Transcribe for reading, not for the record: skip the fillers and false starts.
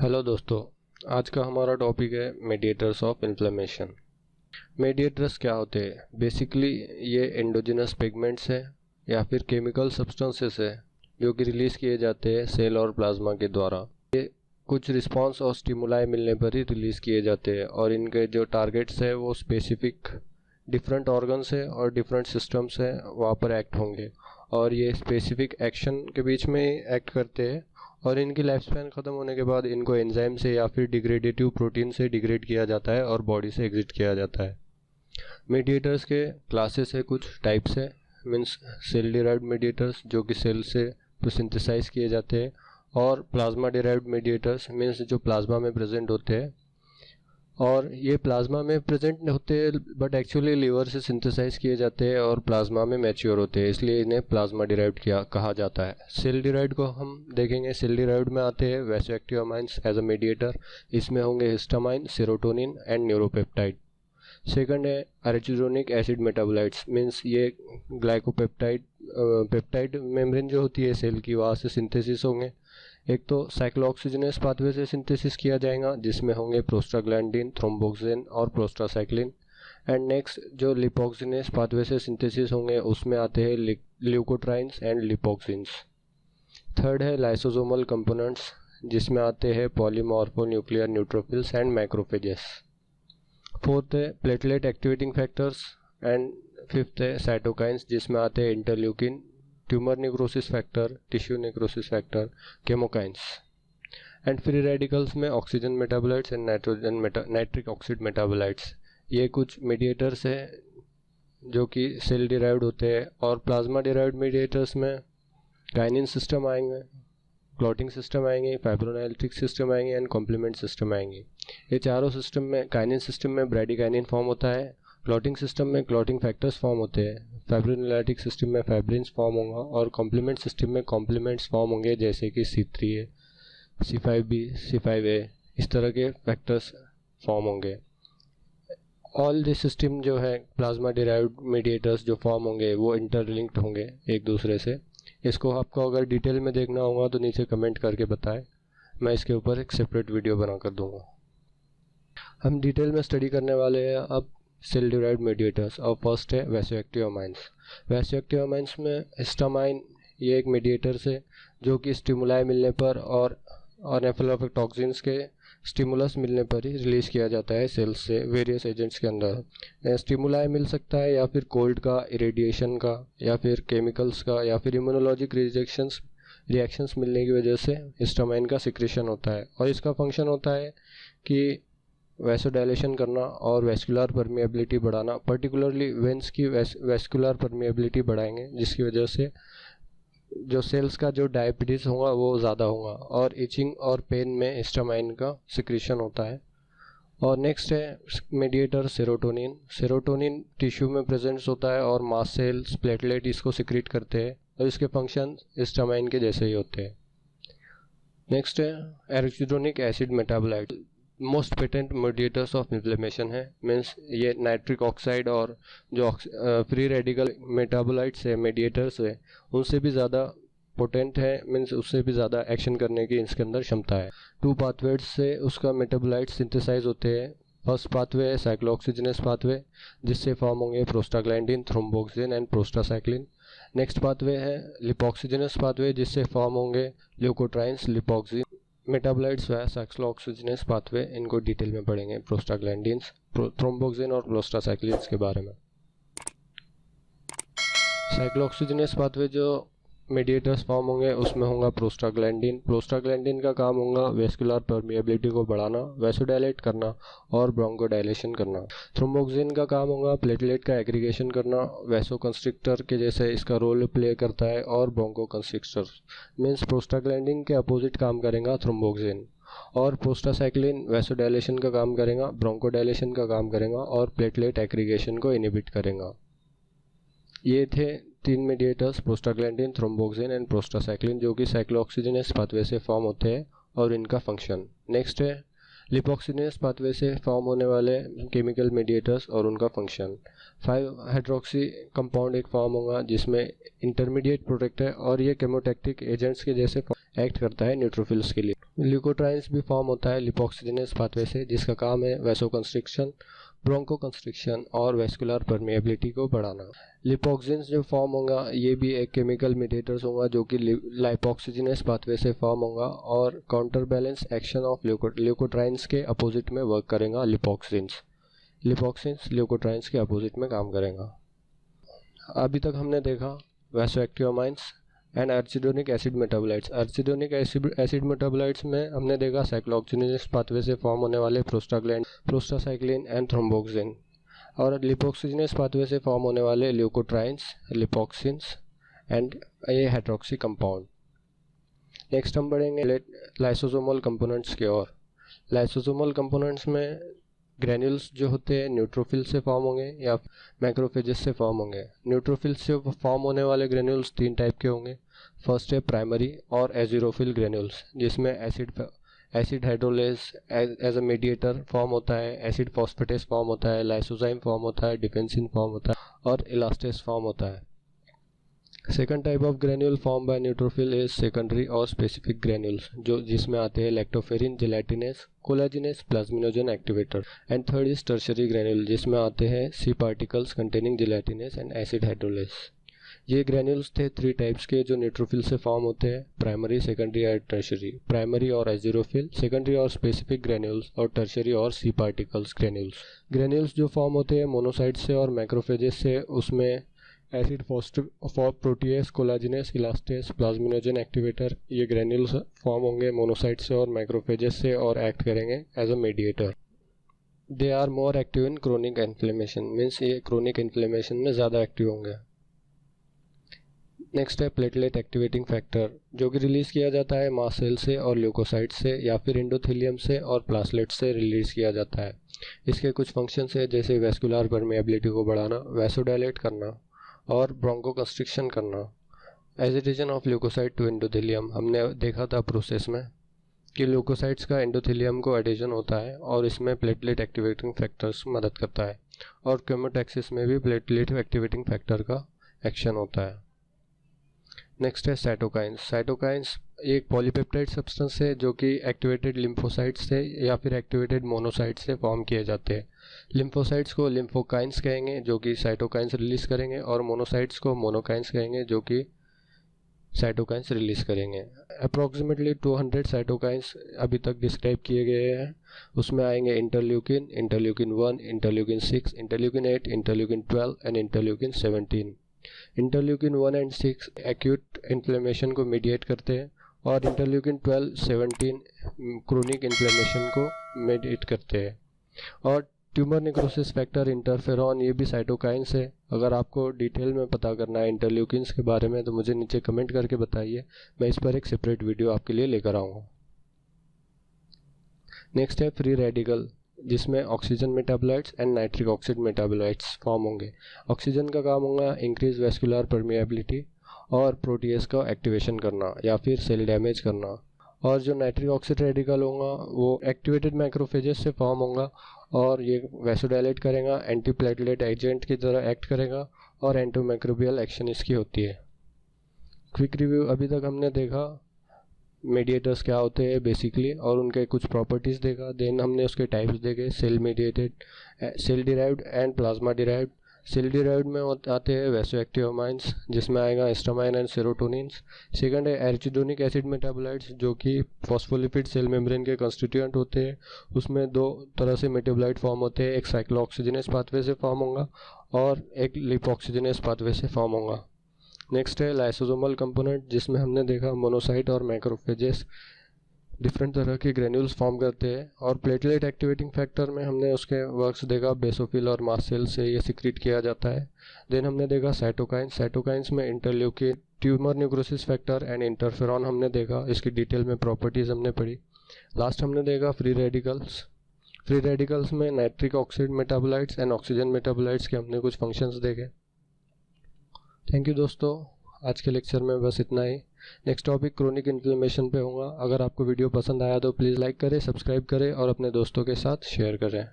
Hello दोस्तों, आज का हमारा टॉपिक है मीडिएटर्स ऑफ इन्फ्लेमेशन। मीडिएटर्स क्या होते हैं? बेसिकली ये एंडोजिनस पिगमेंट्स है या फिर केमिकल सब्सटेंसेस है जो कि रिलीज़ किए जाते हैं सेल और प्लाज्मा के द्वारा। ये कुछ रिस्पांस और स्टिमुलाई मिलने पर ही रिलीज़ किए जाते हैं और इनके जो टारगेट्स है वो स्पेसिफिक डिफरेंट ऑर्गन्स है और डिफरेंट सिस्टम्स है, वहाँ पर एक्ट होंगे और ये स्पेसिफिक एक्शन के बीच में एक्ट करते हैं और इनकी लाइफ स्पैन ख़त्म होने के बाद इनको एंजाइम से या फिर डिग्रेडेटिव प्रोटीन से डिग्रेड किया जाता है और बॉडी से एग्जिट किया जाता है। मीडिएटर्स के क्लासेस है, कुछ टाइप्स है। मीन्स सेल डिराइव्ड मीडिएटर्स जो कि सेल से सिंथेसाइज किए जाते हैं, और प्लाज्मा डिराइव्ड मीडिएटर्स मीन्स जो प्लाज्मा में प्रेजेंट होते हैं और ये प्लाज्मा में प्रेजेंट होते हैं बट एक्चुअली लिवर से सिंथेसाइज किए जाते हैं और प्लाज्मा में मैच्योर होते हैं, इसलिए इन्हें प्लाज्मा डिराइव्ड कहा जाता है। सेल डिराइव्ड को हम देखेंगे। सेल डिराइव्ड में आते हैं vasoactive amines as a mediator. इसमें होंगे histamine, serotonin and neuropeptide. Second है एराकिडोनिक एसिड मेटाबोलाइट्स, मीन्स ये ग्लाइकोपेप्टाइड पेप्टाइड मेम्ब्रेन जो होती है सेल की, वहाँ से सिंथेसिस होंगे। एक तो साइक्लोऑक्सीजनेस पाथवे से सिंथेसिस किया जाएगा जिसमें होंगे प्रोस्टाग्लैंडिन, थ्रोम्बोक्सिन और प्रोस्टासाइक्लिन। एंड नेक्स्ट जो लिपोक्सिनेस पाथवे से सिंथेसिस होंगे उसमें आते हैं ल्यूकोट्राइन्स एंड लिपोक्सिन्स। थर्ड है लाइसोसोमल कंपोनेंट्स जिसमें आते हैं polymorphonuclear neutrophils and macrophages. Fourth है platelet activating factors and fifth है साइटोकाइंस जिसमें आते हैं interleukin, tumour necrosis factor, tissue necrosis factor, chemokines. And free radicals में oxygen metabolites and nitric oxide metabolites. ये कुछ मीडिएटर्स है जो कि सेल डिराइव्ड होते हैं। और प्लाज्मा डिराइव्ड मीडिएटर्स में काइनिन सिस्टम आएंगे, क्लॉटिंग सिस्टम आएंगे, फाइब्रोनाइलेटिक सिस्टम आएंगे एंड कॉम्प्लीमेंट सिस्टम आएंगे। ये चारों सिस्टम में काइनिन सिस्टम में ब्रैडिकाइनिन फॉर्म होता है, क्लॉटिंग सिस्टम में क्लॉटिंग फैक्टर्स फॉर्म होते हैं, फाइब्रोनाइलेटिक सिस्टम में फाइब्रिन्स फॉर्म होगा और कॉम्प्लीमेंट सिस्टम में कॉम्प्लीमेंट्स फॉर्म होंगे जैसे कि C3A, C5B, C5A, इस तरह के फैक्टर्स फॉर्म होंगे। ऑल दिस सिस्टम जो है प्लाज्मा डिराइव्ड मीडिएटर्स जो फॉर्म होंगे वो इंटरलिंक्ड होंगे एक दूसरे से। इसको आपको अगर डिटेल में देखना होगा तो नीचे कमेंट करके बताएं, मैं इसके ऊपर एक सेपरेट वीडियो बना कर दूंगा। हम डिटेल में स्टडी करने वाले हैं अब सेल डिराइव्ड मीडिएटर्स। और फर्स्ट है वैसोएक्टिव अमाइंस। वैसोएक्टिव अमाइंस में हिस्टामाइन ये एक मेडिएटर्स है जो कि स्टिमुलाई मिलने पर और एनेफेलोटॉक्सिन्स के स्टिमुलस मिलने पर ही रिलीज़ किया जाता है सेल्स से वेरियस एजेंट्स के अंदर। स्टिमुलाई मिल सकता है या फिर कोल्ड का, इरेडिएशन का, या फिर केमिकल्स का, या फिर इम्यूनोलॉजिक रिएक्शंस मिलने की वजह से हिस्टामाइन का सिक्रेशन होता है। और इसका फंक्शन होता है कि वैसोडाइलेशन करना और वैस्कुलर परमिएबिलिटी बढ़ाना, पर्टिकुलरली वेंस की वैस्कुलर परमिएबिलिटी बढ़ाएंगे जिसकी वजह से जो सेल्स का जो डायबिटीज़ होगा वो ज़्यादा होगा और इचिंग और पेन में हिस्टामाइन का सिक्रेशन होता है। और नेक्स्ट है मीडिएटर सेरोटोनिन। सेरोटोनिन टिश्यू में प्रेजेंस होता है और मास्ट सेल्स, प्लेटलेट इसको सिक्रीट करते हैं और इसके फंक्शन हिस्टामाइन के जैसे ही होते हैं। नेक्स्ट है arachidonic acid metabolite. Most patent mediators of inflammation है, मीन्स ये नाइट्रिक ऑक्साइड और जो फ्री रेडिकल मेटाबोलाइट्स है, मीडिएटर्स है, उनसे भी ज़्यादा पोटेंट है, मीन्स उससे भी ज़्यादा एक्शन करने की इसके अंदर क्षमता है। 2 पाथवेज से उसका मेटाबोलाइट्स सिंथेसाइज होते हैं। फर्स्ट पाथवे है साइक्लोऑक्सीजनेस पाथवे जिससे फॉर्म होंगे prostaglandin, thromboxane and prostacyclin. Next pathway है लिपोक्सिजनेस पाथवे जिससे फॉर्म होंगे ल्यूकोट्राइन्स, लिपोक्सिन। मेटाबोलाइट्स व साइक्लोऑक्सीजनेस पाथवे, इनको डिटेल में पढ़ेंगे, प्रोस्टाग्लैंडिन्स, थ्रोम्बोक्सिन और प्रोस्टासाइक्लिन्स के बारे में। साइक्लोऑक्सीजनेस पाथवे जो मीडिएटर्स फॉर्म होंगे उसमें होगा प्रोस्टाग्लैंडिन। प्रोस्टाग्लैंडिन का काम होगा वेस्कुलर परमिएबिलिटी को बढ़ाना, वैसोडाइलेट करना और ब्रोंकोडाइलेशन करना। थ्रोम्बोक्सिन का काम होगा प्लेटलेट का एग्रीगेशन करना, वैसोकंस्ट्रिक्टर के जैसे इसका रोल प्ले करता है, और ब्रोंकोकंस्ट्रिक्टर मीन्स प्रोस्टाग्लैंडिन के अपोजिट काम करेगा थ्रोम्बोक्सिन। और प्रोस्टासाइक्लिन वैसोडाइलेशन का काम करेगा, ब्रोंकोडाइलेशन का काम करेगा और प्लेटलेट एग्रीगेशन को इनहिबिट करेगा। ये थे 3 mediators, prostaglandin, thromboxane and prostacyclin, जो कि साइक्लोऑक्सीजनेस पाथवे से फॉर्म होते हैं और इनका फंक्शन। नेक्स्ट है लिपोक्सिनेस पाथवे से फॉर्म होने वाले केमिकल मीडिएटर्स और उनका फंक्शन। 5 हाइड्रोक्सी कंपाउंड एक फॉर्म होगा जिसमें इंटरमीडिएट प्रोडक्ट है और ये केमोटैक्टिक एजेंट्स के जैसे एक्ट करता है न्यूट्रोफिल्स के लिए। ल्यूकोट्राइन्स भी फॉर्म होता है लिपोक्सिजेनेस पाथवे से, जिसका काम है वैसोकंस्ट्रिक्शन, ब्रोंकोकंस्ट्रिक्शन और वेस्कुलर परमेबिलिटी को बढ़ाना। लिपोक्सिन्स जो फॉर्म होगा ये भी एक केमिकल मीडिएटर्स होगा जो कि लाइपोक्सिजेनेस पाथवे से फॉर्म होगा और counter balance action of leukotrienes के अपोजिट में वर्क करेगा। लिपोक्सिन्स ल्यूकोट्राइन्स के अपोजिट में काम करेगा। अभी तक हमने देखा vasoactive amines and arachidonic acid metabolites. Arachidonic acid metabolites में हमने देखा साइक्लोऑक्सीजनेस पाथवे से फॉर्म होने वाले प्रोस्टाग्लैंड, प्रोस्टासाइक्लिन एंड थ्रोम्बोक्सिन, और लिपोक्सिजेनेस पाथवे से फॉर्म होने वाले ल्यूकोट्राइन्स, लिपोक्सिन्स एंड ये हाइड्रोक्सी कंपाउंड। नेक्स्ट हम बढ़ेंगे लाइसोसोमल कंपोनेंट्स की ओर। लाइसोसोमल कंपोनेंट्स में ग्रेन्यूल्स जो होते हैं न्यूट्रोफिल से फॉर्म होंगे या मैक्रोफेजेस से फॉर्म होंगे। न्यूट्रोफिल से फॉर्म होने वाले ग्रेन्यूल्स 3 टाइप के होंगे। फर्स्ट है प्राइमरी और एजिरोफिल ग्रेन्यूल्स, जिसमें acid hydrolase as a mediator form होता है, एसिड फॉस्फेटेस फॉर्म होता है, लाइसोजाइम फॉर्म होता है, डिफेंसिन फॉर्म होता है और इलास्टेस फॉर्म होता है। Second type of granule form by neutrophil is secondary और स्पेसिफिक ग्रेन्यूल्स, जिसमें आते हैं lactoferrin, gelatinase, collagenase, plasminogen activator. And third is tertiary granule, जिसमें आते हैं C particles containing gelatinase and acid hydrolase. ये ग्रेन्यूल्स थे 3 टाइप्स के जो न्यूट्रोफिल से फॉर्म होते हैं, प्राइमरी, सेकेंडरी और टर्शियरी। प्राइमरी और एजिरोफिल, सेकेंडरी और स्पेसिफिक ग्रेन्यूल्स और टर्शियरी और सी पार्टिकल्स ग्रेन्यूल्स। ग्रेन्यूल्स जो फॉर्म होते हैं मोनोसाइट्स से और मैक्रोफेजेस से, उसमें acid protease, collagenase, elastase, plasminogen activator, ये ग्रेन्यूल्स फॉर्म होंगे मोनोसाइट्स से और मैक्रोफेजेस से और एक्ट करेंगे as a mediator. They are more active in chronic inflammation, means ये क्रोनिक इन्फ्लेमेशन में ज़्यादा एक्टिव होंगे। नेक्स्ट है प्लेटलेट एक्टिवेटिंग फैक्टर, जो कि रिलीज़ किया जाता है मास्ट सेल से और ल्यूकोसाइट से या फिर एंडोथेलियम से और प्लास्लेट से रिलीज़ किया जाता है। इसके कुछ फंक्शंस है जैसे वेस्कुलर परमेबिलिटी को बढ़ाना, वैसोडायलेट करना और ब्रोंकोकंस्ट्रिक्शन करना। Agitation of leukocyte to endothelium, हमने देखा था प्रोसेस में कि ल्यूकोसाइट्स का एंडोथेलियम को एडिशन होता है और इसमें प्लेटलेट एक्टिवेटिंग फैक्टर्स मदद करता है और केमोटैक्सिस में भी प्लेटलेट एक्टिवेटिंग फैक्टर का एक्शन होता है। नेक्स्ट है साइटोकाइंस। साइटोकाइंस एक पॉलीपेप्टाइड सब्सटेंस है जो कि एक्टिवेटेड लिम्फोसाइट्स से या फिर एक्टिवेटेड मोनोसाइट्स से फॉर्म किए जाते हैं। लिम्फोसाइट्स को लिम्फोकाइंस कहेंगे जो कि साइटोकाइंस रिलीज़ करेंगे और मोनोसाइट्स को मोनोकाइंस कहेंगे जो कि साइटोकाइंस रिलीज़ करेंगे। अप्रॉक्सीमेटली 200 साइटोकाइंस अभी तक डिस्क्राइब किए गए हैं। उसमें आएंगे interleukin, interleukin 1, interleukin 6, interleukin 8, interleukin 12 and interleukin 17। Interleukin 1 and 6 acute inflammation को मीडिएट करते हैं और इंटरल्यूकिन 12, 17 क्रोनिक इन्फ्लेमेशन को मीडिएट करते हैं। और ट्यूमर नेक्रोसिस फैक्टर, इंटरफेरॉन, ये भी साइटोकाइंस है। अगर आपको डिटेल में पता करना है इंटरल्यूकिन्स के बारे में तो मुझे नीचे कमेंट करके बताइए, मैं इस पर एक सेपरेट वीडियो आपके लिए लेकर आऊँगा। नेक्स्ट है फ्री रेडिकल, जिसमें oxygen metabolites and nitric oxide metabolites form होंगे। ऑक्सीजन का काम होगा इंक्रीज वेस्कुलर परमेबिलिटी और प्रोटीएस का एक्टिवेशन करना या फिर सेल डैमेज करना, और जो नाइट्रिक ऑक्साइड रेडिकल होगा वो एक्टिवेटेड मैक्रोफेजेस से फॉर्म होगा और ये वैसोडायलेट करेगा, एंटीप्लेटलेट एजेंट की तरह एक्ट करेगा और एंटीमाइक्रोबियल एक्शन इसकी होती है। क्विक रिव्यू, अभी तक हमने देखा मीडिएटर्स क्या होते हैं बेसिकली और उनके कुछ प्रॉपर्टीज़ देखा। देन हमने उसके टाइप्स देखे, cell mediated, cell derived and plasma derived. Cell derived में आते हैं वैसोएक्टिवमाइंस, जिसमें आएगा हिस्टामाइन एंड सेरोटोनिन्स। सेकंड है एर्चिडोनिक एसिड मेटाबोलाइट्स, जो कि फॉस्फोलिपिड सेल मेम्ब्रेन के कंस्टिट्यूएंट होते हैं। उसमें 2 तरह से मेटाबोलाइट फॉर्म होते हैं, एक साइक्लोऑक्सीजनेस पाथवे से फॉर्म होगा और एक लिपोक्सिजनेस पाथवे से फॉर्म होगा। नेक्स्ट है लाइसोसोमल कंपोनेंट, जिसमें हमने देखा मोनोसाइट और मैक्रोफेजेस डिफरेंट तरह के ग्रेन्यूल्स फॉर्म करते हैं। और प्लेटलेट एक्टिवेटिंग फैक्टर में हमने उसके वर्क्स देखा, बेसोफिल और मास्ट सेल से ये सिक्रीट किया जाता है। देन हमने देखा साइटोकाइंस। साइटोकाइंस में interleukin, tumour necrosis factor and interferon हमने देखा, इसकी डिटेल में प्रॉपर्टीज़ हमने पढ़ी। लास्ट हमने देखा फ्री रेडिकल्स। फ्री रेडिकल्स में nitric oxide metabolites and oxygen metabolites के हमने कुछ फंक्शंस देखे। थैंक यू दोस्तों, आज के लेक्चर में बस इतना ही। नेक्स्ट टॉपिक क्रोनिक इन्फ्लेमेशन पे होगा। अगर आपको वीडियो पसंद आया तो प्लीज़ लाइक करें, सब्सक्राइब करें और अपने दोस्तों के साथ शेयर करें।